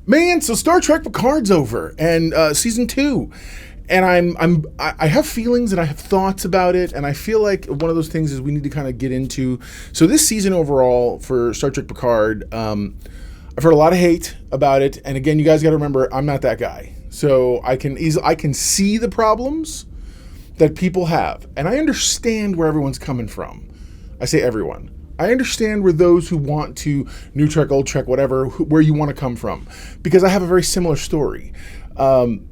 Man, so Star Trek Picard's over, and season 2, and I have feelings and I have thoughts about it, and I feel like one of those things is we need to kind of get into. So this season overall for Star Trek Picard, I've heard a lot of hate about it, and again, you guys got to remember, I'm not that guy, so I can see the problems that people have, and I understand where everyone's coming from. I say everyone. I understand where those who want to new Trek, old Trek, whatever, where you want to come from, because I have a very similar story. And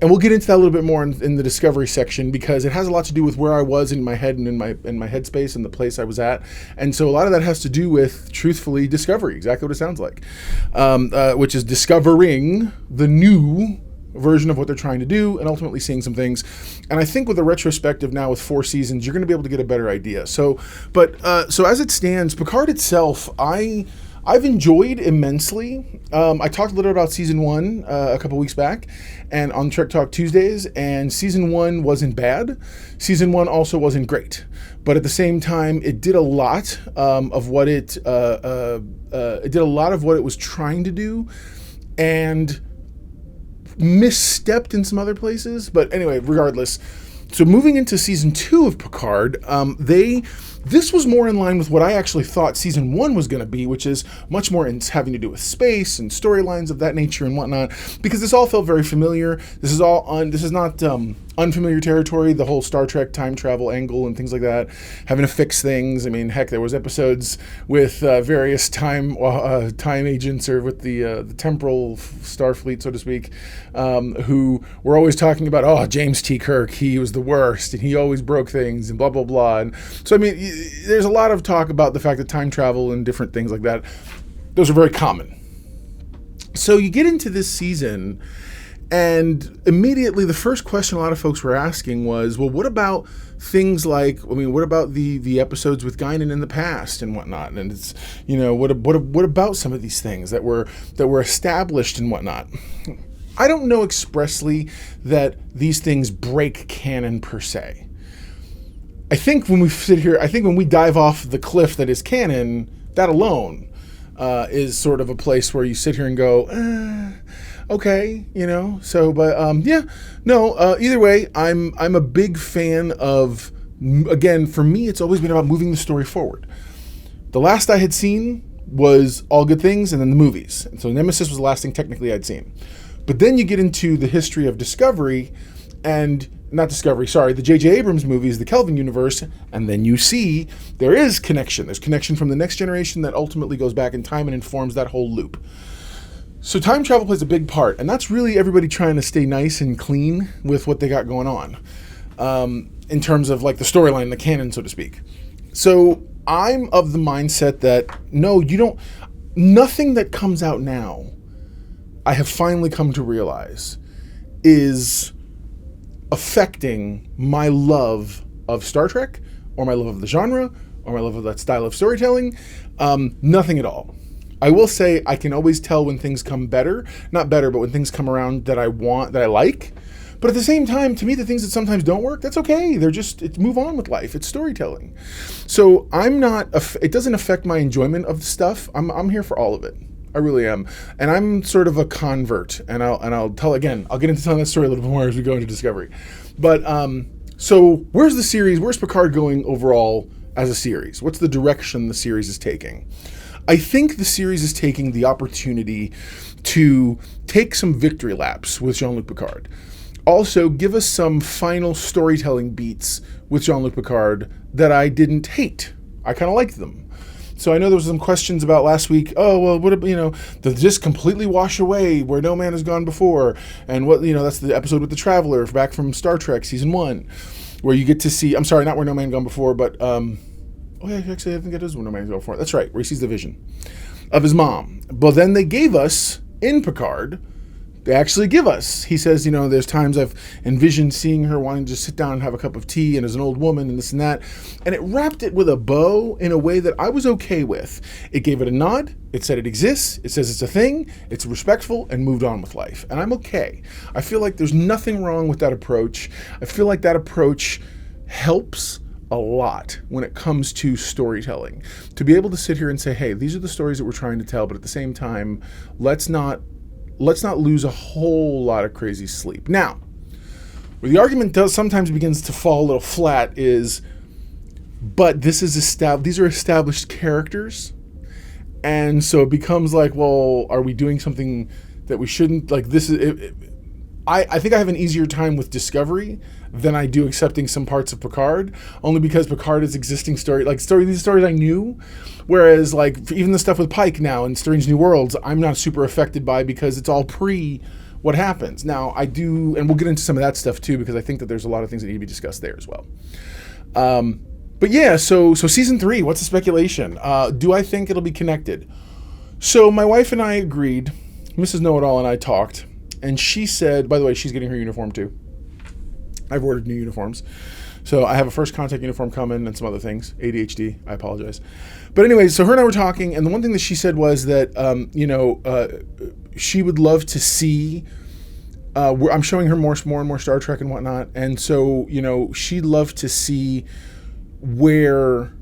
we'll get into that a little bit more in the Discovery section, because it has a lot to do with where I was in my head and in my headspace and the place I was at. And so a lot of that has to do with, truthfully, Discovery, exactly what it sounds like, which is discovering the new version of what they're trying to do and ultimately seeing some things. And I think with a retrospective now with 4 seasons, you're going to be able to get a better idea. So as it stands, Picard itself, I've enjoyed immensely. I talked a little about season 1 a couple weeks back and on Trek Talk Tuesdays, and season 1 wasn't bad. Season 1 also wasn't great. But at the same time, it did a lot of what it did a lot of what it was trying to do, and misstepped in some other places. But anyway, regardless, so moving into season 2 of Picard, this was more in line with what I actually thought season 1 was going to be, which is much more in having to do with space and storylines of that nature and whatnot, because this all felt very familiar. This is not unfamiliar territory, the whole Star Trek time travel angle and things like that, having to fix things. I mean, heck, there was episodes with various time agents, or with the temporal Starfleet, so to speak, who were always talking about, oh, James T. Kirk, he was the worst, and he always broke things, and blah, blah, blah. And so, I mean, there's a lot of talk about the fact that time travel and different things like that, those are very common. So you get into this season, and immediately the first question a lot of folks were asking was, well, what about things like, I mean, what about the episodes with Guinan in the past and whatnot? And it's, you know, what about some of these things that were established and whatnot? I don't know expressly that these things break canon per se. I think when we dive off the cliff that is canon, that alone is sort of a place where you sit here and go, okay, you know. So, but either way, I'm a big fan of. Again, for me, it's always been about moving the story forward. The last I had seen was All Good Things, and then the movies. And so Nemesis was the last thing technically I'd seen. But then you get into the history of Discovery, and not Discovery, sorry, the J.J. Abrams movies, the Kelvin universe, and then you see there is connection. There's connection from the next generation that ultimately goes back in time and informs that whole loop. So time travel plays a big part, and that's really everybody trying to stay nice and clean with what they got going on, in terms of like the storyline, the canon, so to speak. So I'm of the mindset that, no, you don't, nothing that comes out now, I have finally come to realize, is affecting my love of Star Trek, or my love of the genre, or my love of that style of storytelling. Nothing at all. I will say I can always tell when things come better, not better, but when things come around that I want, that I like. But at the same time, to me, the things that sometimes don't work, that's okay. Move on with life. It's storytelling. So it doesn't affect my enjoyment of the stuff. I'm here for all of it. I really am. And I'm sort of a convert, and I'll get into telling that story a little bit more as we go into Discovery. But, so where's the series, where's Picard going overall as a series? What's the direction the series is taking? I think the series is taking the opportunity to take some victory laps with Jean-Luc Picard. Also, give us some final storytelling beats with Jean-Luc Picard that I didn't hate. I kind of liked them. So I know there was some questions about last week. Oh, well, what, does this completely wash away where no man has gone before? And what, that's the episode with the Traveler back from Star Trek season 1, where you get to see, I'm sorry, not where no man gone before, but, actually, I think it is where no man has gone before. That's right, where he sees the vision of his mom. But then they gave us, in Picard, they actually give us, he says, there's times I've envisioned seeing her wanting to just sit down and have a cup of tea, and as an old woman and this and that. And it wrapped it with a bow in a way that I was okay with. It gave it a nod. It said it exists. It says it's a thing. It's respectful, and moved on with life. And I'm okay. I feel like there's nothing wrong with that approach. I feel like that approach helps a lot when it comes to storytelling. To be able to sit here and say, hey, these are the stories that we're trying to tell, but at the same time, let's not let's not lose a whole lot of crazy sleep. Now, where the argument does sometimes begins to fall a little flat is, but these are established characters, and so it becomes like, well, are we doing something that we shouldn't? Like, this is. I think I have an easier time with Discovery than I do accepting some parts of Picard, only because Picard is existing story. Like these stories I knew, whereas like even the stuff with Pike now in Strange New Worlds, I'm not super affected by because it's all pre what happens. Now I do, and we'll get into some of that stuff too, because I think that there's a lot of things that need to be discussed there as well. But yeah, so season 3, what's the speculation? Do I think it'll be connected? So my wife and I agreed, Mrs. Know-It-All and I talked, and she said, by the way, she's getting her uniform too. I've ordered new uniforms. So I have a first contact uniform coming and some other things. ADHD, I apologize. But anyway, so her and I were talking, and the one thing that she said was that, she would love to see, I'm showing her more and more Star Trek and whatnot, and so, she'd love to see where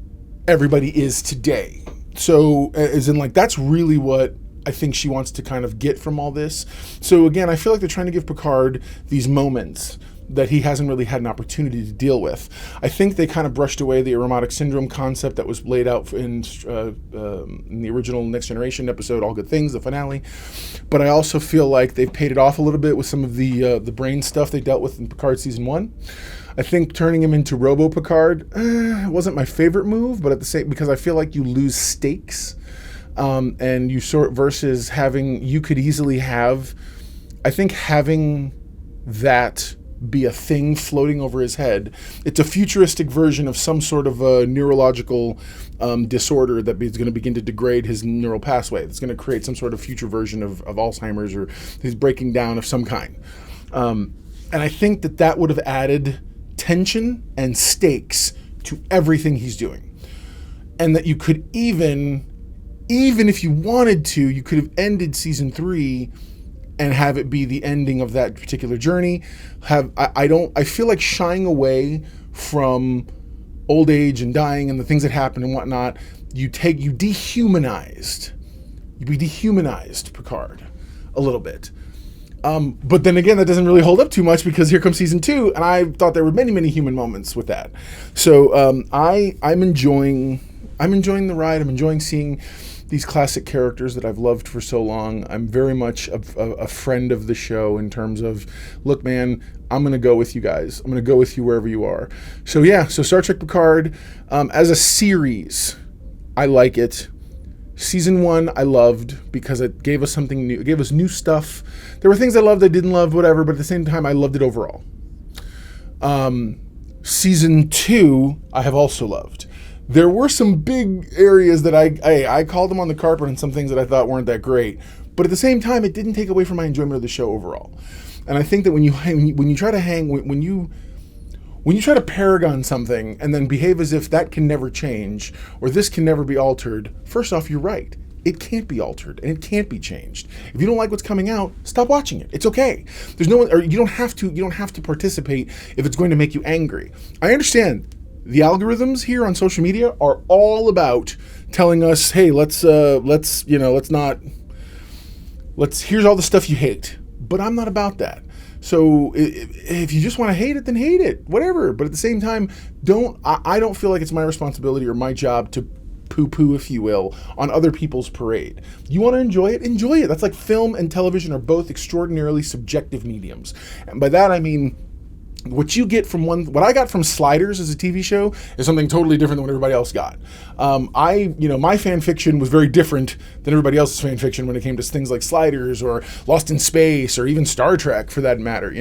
everybody is today. So, as in, like, that's really what I think she wants to kind of get from all this. So again, I feel like they're trying to give Picard these moments that he hasn't really had an opportunity to deal with. I think they kind of brushed away the erotic syndrome concept that was laid out in the original Next Generation episode, All Good Things, the finale. But I also feel like they've paid it off a little bit with some of the brain stuff they dealt with in Picard Season 1. I think turning him into Robo Picard wasn't my favorite move, but at the same, because I feel like you lose stakes. And you sort versus having, you could easily have, I think having that be a thing floating over his head. It's a futuristic version of some sort of a neurological disorder that is going to begin to degrade his neural pathway. It's going to create some sort of future version of Alzheimer's or his breaking down of some kind. And I think that would have added tension and stakes to everything he's doing. And that you could even if you wanted to, you could have ended season 3 and have it be the ending of that particular journey. I feel like shying away from old age and dying and the things that happen and whatnot, you dehumanized Picard a little bit. But then again, that doesn't really hold up too much because here comes season 2, and I thought there were many, many human moments with that. So I'm enjoying the ride. I'm enjoying seeing these classic characters that I've loved for so long. I'm very much a friend of the show in terms of, look, man, I'm going to go with you guys. I'm going to go with you wherever you are. So yeah, so Star Trek Picard, as a series, I like it. Season 1 I loved because it gave us something new. It gave us new stuff. There were things I loved, I didn't love, whatever, but at the same time, I loved it overall. Season 2 I have also loved. There were some big areas that I called them on the carpet and some things that I thought weren't that great. But at the same time, it didn't take away from my enjoyment of the show overall. And I think that when you try to paragon something and then behave as if that can never change or this can never be altered, first off, you're right. It can't be altered and it can't be changed. If you don't like what's coming out, stop watching it. It's okay. There's no one, or you don't have to participate if it's going to make you angry. I understand. The algorithms here on social media are all about telling us, hey, here's all the stuff you hate. But I'm not about that. So if you just want to hate it, then hate it, whatever. But at the same time, I don't feel like it's my responsibility or my job to poo-poo, if you will, on other people's parade. You want to enjoy it? Enjoy it. That's like film and television are both extraordinarily subjective mediums. And by that, I mean, what I got from Sliders as a TV show is something totally different than what everybody else got. My fan fiction was very different than everybody else's fan fiction when it came to things like Sliders or Lost in Space or even Star Trek for that matter,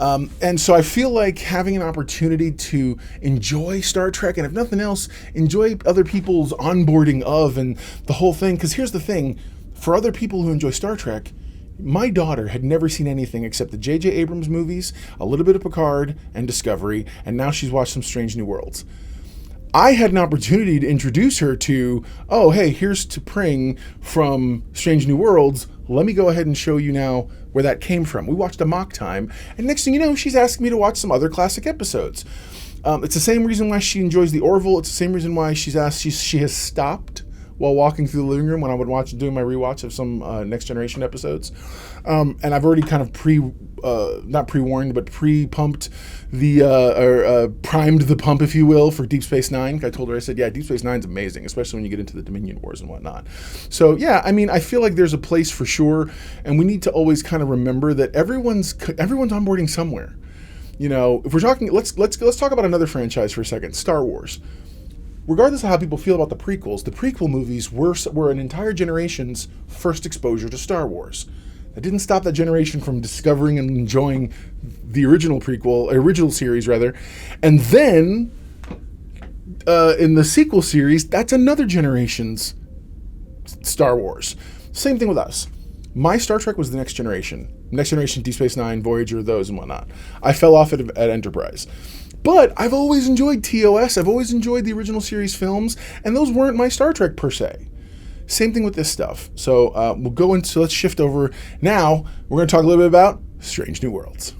And so I feel like having an opportunity to enjoy Star Trek and if nothing else, enjoy other people's onboarding of and the whole thing. Because here's the thing, for other people who enjoy Star Trek, my daughter had never seen anything except the J.J. Abrams movies, a little bit of Picard and Discovery, and now she's watched some Strange New Worlds. I had an opportunity to introduce her to, oh, hey, here's T'Pring from Strange New Worlds. Let me go ahead and show you now where that came from. We watched a mock time, and next thing you know, she's asking me to watch some other classic episodes. It's the same reason why she enjoys the Orville. It's the same reason why she has stopped while walking through the living room when I would doing my rewatch of some Next Generation episodes. And I've already kind of not pre-warned, but pre-pumped or primed the pump, if you will, for Deep Space Nine. I told her, I said, yeah, Deep Space Nine's amazing, especially when you get into the Dominion Wars and whatnot. So yeah, I mean, I feel like there's a place for sure, and we need to always kind of remember that everyone's onboarding somewhere. You know, if we're talking, let's talk about another franchise for a second, Star Wars. Regardless of how people feel about the prequel movies were an entire generation's first exposure to Star Wars. That didn't stop that generation from discovering and enjoying the original series rather. And then in the sequel series, that's another generation's Star Wars. Same thing with us. My Star Trek was the Next Generation. Next Generation, Deep Space Nine, Voyager, those and whatnot. I fell off at Enterprise. But I've always enjoyed TOS. I've always enjoyed the original series films, and those weren't my Star Trek per se. Same thing with this stuff. So let's shift over. Now, we're going to talk a little bit about Strange New Worlds.